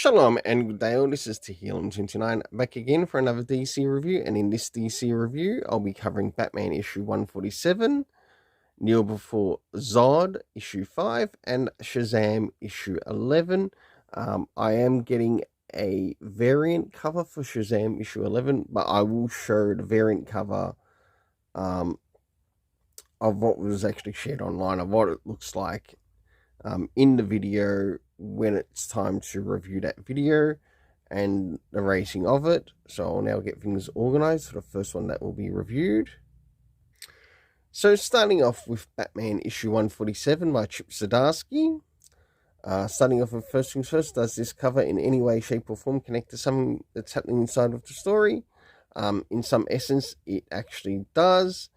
Shalom and good day all, this is Tehillim29 back again for another DC review, and in this DC review I'll be covering Batman issue 147, Kneel Before Zod issue 5, and Shazam issue 11. I am getting a variant cover for Shazam issue 11, but I will show the variant cover of what was actually shared online, of what it looks like in the video when it's time to review that video and the rating of it. So I'll now get things organized for the first one that will be reviewed. So starting off with Batman issue 147 by Chip Zdarsky. Starting off with first things first, does this cover in any way, shape or form connect to something that's happening inside of the story? In some essence, it actually does,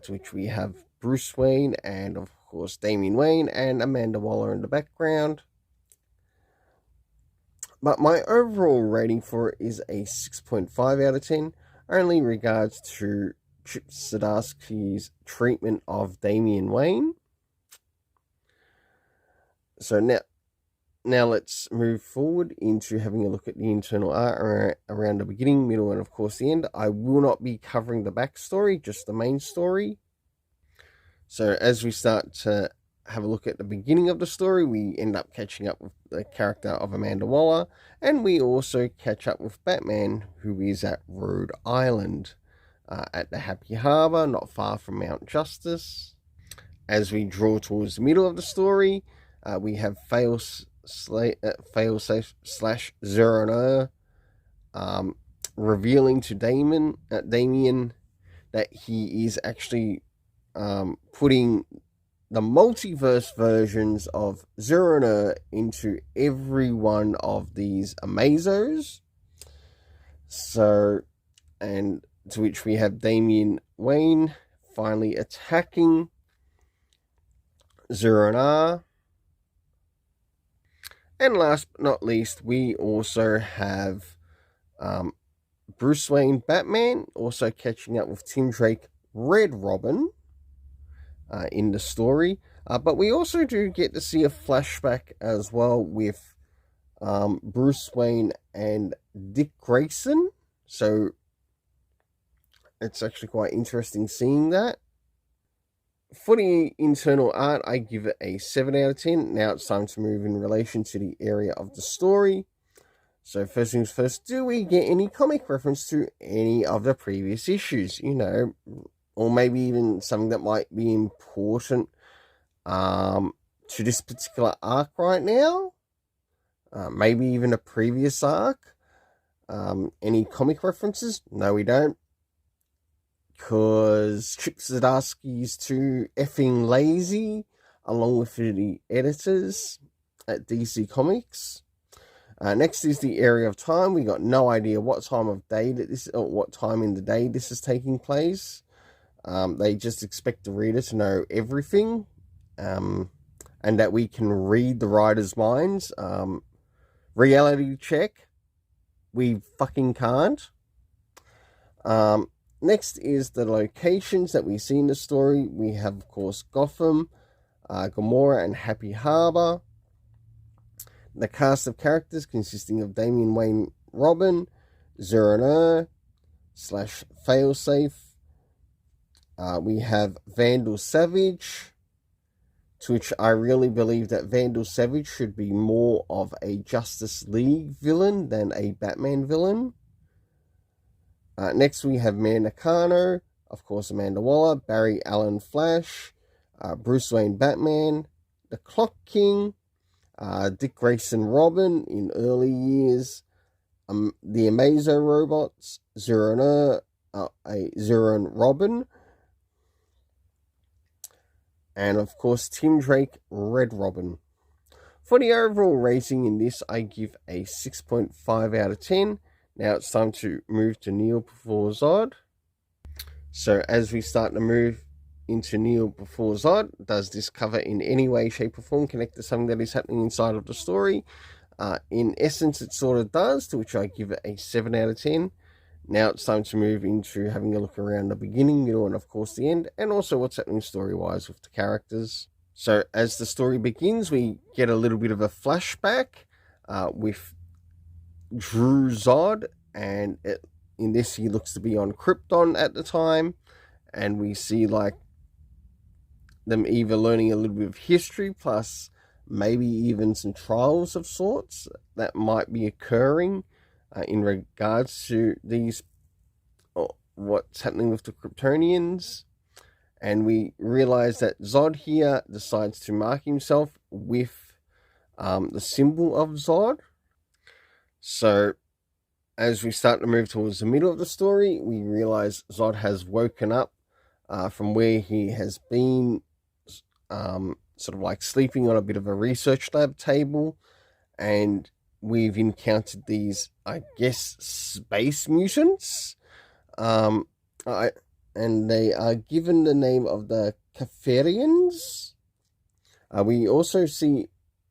to which we have Bruce Wayne and of course Damian Wayne and Amanda Waller in the background. But my overall rating for it is a 6.5 out of 10, only in regards to Chip Zdarsky's treatment of Damian Wayne. So now let's move forward into having a look at the internal art around the beginning, middle, and of course the end. I will not be covering the backstory, just the main story. So as we start to have a look at the beginning of the story, we end up catching up with the character of Amanda Waller, and we also catch up with Batman, who is at Rhode Island, at the Happy Harbor, not far from Mount Justice. As we draw towards the middle of the story, we have Failsafe slash Zero revealing to Damian that he is actually putting the multiverse versions of Zero into every one of these Amazos. So, and to which we have Damian Wayne finally attacking Zero. And last but not least, we also have Bruce Wayne Batman also catching up with Tim Drake Red Robin in the story. But we also do get to see a flashback as well with Bruce Wayne and Dick Grayson. So it's actually quite interesting seeing that. For the internal art, I give it a 7 out of 10. Now it's time to move in relation to the area of the story. So first things first, do we get any comic reference to any of the previous issues? You know, or maybe even something that might be important to this particular arc right now. Maybe even a previous arc. Any comic references? No, we don't. Because Chip Zdarsky is too effing lazy, along with the editors at DC Comics. Next is the area of time. We got no idea what time of day that this, or what time in the day this is taking place. They just expect the reader to know everything, and that we can read the writer's minds. Reality check, we fucking can't. Next is the locations that we see in the story. We have, of course, Gotham, Gomorrah, and Happy Harbor. The cast of characters consisting of Damian Wayne Robin, Zero slash Failsafe. We have Vandal Savage, to which I really believe that Vandal Savage should be more of a Justice League villain than a Batman villain. Next we have Mayor Nakano, of course Amanda Waller, Barry Allen Flash, Bruce Wayne Batman, the Clock King, Dick Grayson Robin in early years, the Amazo robots, Zero and Robin, and of course Tim Drake Red Robin. For the overall rating in this, I give a 6.5 out of 10. Now it's time to move to Kneel Before Zod. So as we start to move into Kneel Before Zod, does this cover in any way, shape or form connect to something that is happening inside of the story? In essence, it sort of does, to which I give it a 7 out of 10. Now it's time to move into having a look around the beginning, middle, and of course the end, and also what's happening story-wise with the characters. So as the story begins, we get a little bit of a flashback with drew Zod, and in this he looks to be on Krypton at the time, and we see like them either learning a little bit of history plus maybe even some trials of sorts that might be occurring in regards to these what's happening with the Kryptonians. And we realize that Zod here decides to mark himself with the symbol of Zod. So as we start to move towards the middle of the story, we realize Zod has woken up from where he has been sort of like sleeping on a bit of a research lab table, and we've encountered these, I guess, space mutants. And they are given the name of the Kefarians. We also see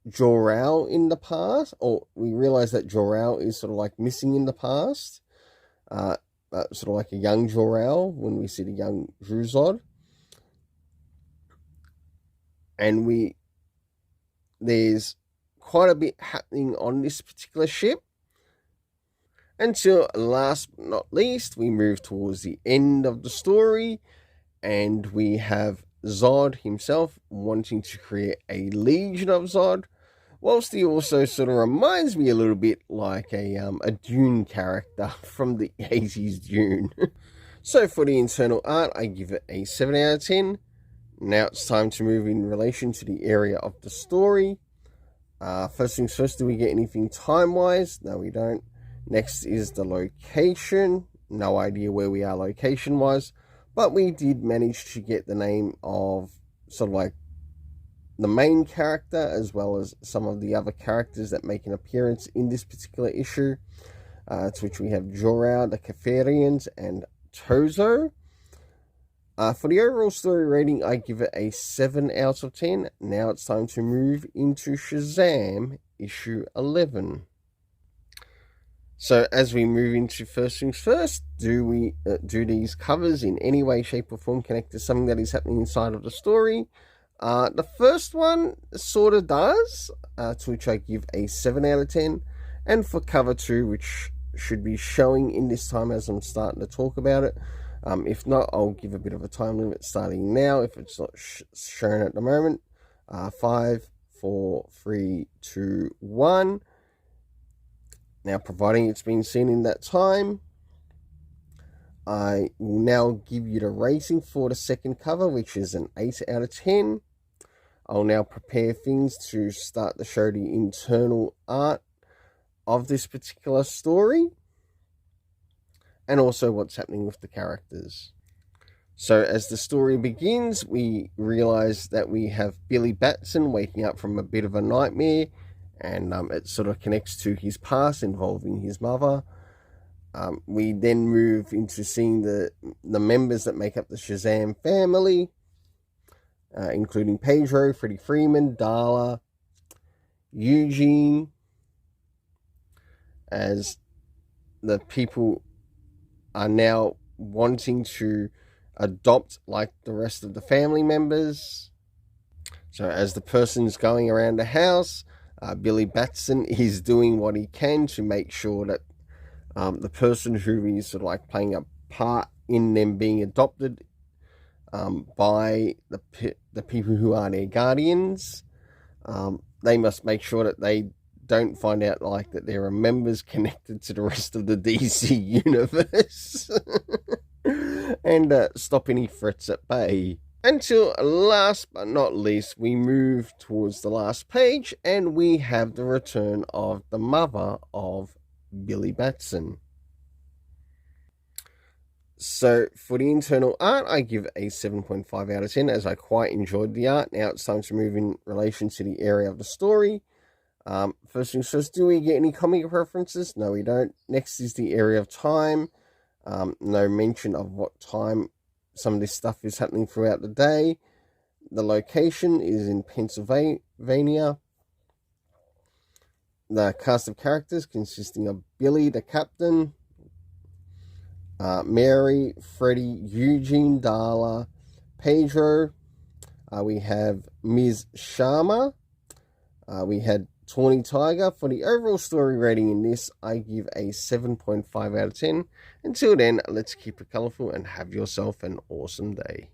Jor-El in the past, or we realize that Jor-El is sort of like missing in the past. Sort of like a young Jor-El when we see the young Druzod. And there's quite a bit happening on this particular ship. Until last but not least, we move towards the end of the story, and we have Zod himself wanting to create a legion of Zod, whilst he also sort of reminds me a little bit like a Dune character from the 80s Dune. So for the internal art, I give it a 7 out of 10. Now it's time to move in relation to the area of the story. First things first, do we get anything time-wise? No, we don't. Next is the location. No idea where we are location-wise, but we did manage to get the name of sort of like the main character, as well as some of the other characters that make an appearance in this particular issue, to which we have Jor-El, the Kefarians, and Tozo. For the overall story rating, I give it a 7 out of 10. Now it's time to move into Shazam, issue 11. So as we move into first things first, do these covers in any way, shape, or form connect to something that is happening inside of the story? The first one sort of does, to which I give a 7 out of 10. And for cover 2, which should be showing in this time as I'm starting to talk about it, if not, I'll give a bit of a time limit starting now if it's not shown at the moment. 5, 4, 3, 2, 1. Now, providing it's been seen in that time, I will now give you the rating for the second cover, which is an 8 out of 10. I'll now prepare things to start to show the internal art of this particular story, and also what's happening with the characters. So as the story begins, we realize that we have Billy Batson waking up from a bit of a nightmare, and it sort of connects to his past involving his mother. We then move into seeing the members that make up the Shazam family, including Pedro, Freddie Freeman, Darla, Eugene, as the people are now wanting to adopt like the rest of the family members. So as the person's going around the house, Billy Batson is doing what he can to make sure that the person who is sort of like playing a part in them being adopted by the people who are their guardians, they must make sure that they don't find out like that there are members connected to the rest of the DC universe and stop any threats at bay. Until last but not least, we move towards the last page and we have the return of the mother of Billy Batson. So for the internal art, I give a 7.5 out of 10 as I quite enjoyed the art. Now it's time to move in relation to the area of the story. First things first, do we get any comic references? No, we don't. Next is the area of time. No mention of what time some of this stuff is happening throughout the day. The location is in Pennsylvania. The cast of characters consisting of Billy, the captain, Mary, Freddie, Eugene, Darla, Pedro. We have Ms. Sharma. We had Tawny Tiger. For the overall story rating in this, I give a 7.5 out of 10. Until then, let's keep it colourful and have yourself an awesome day.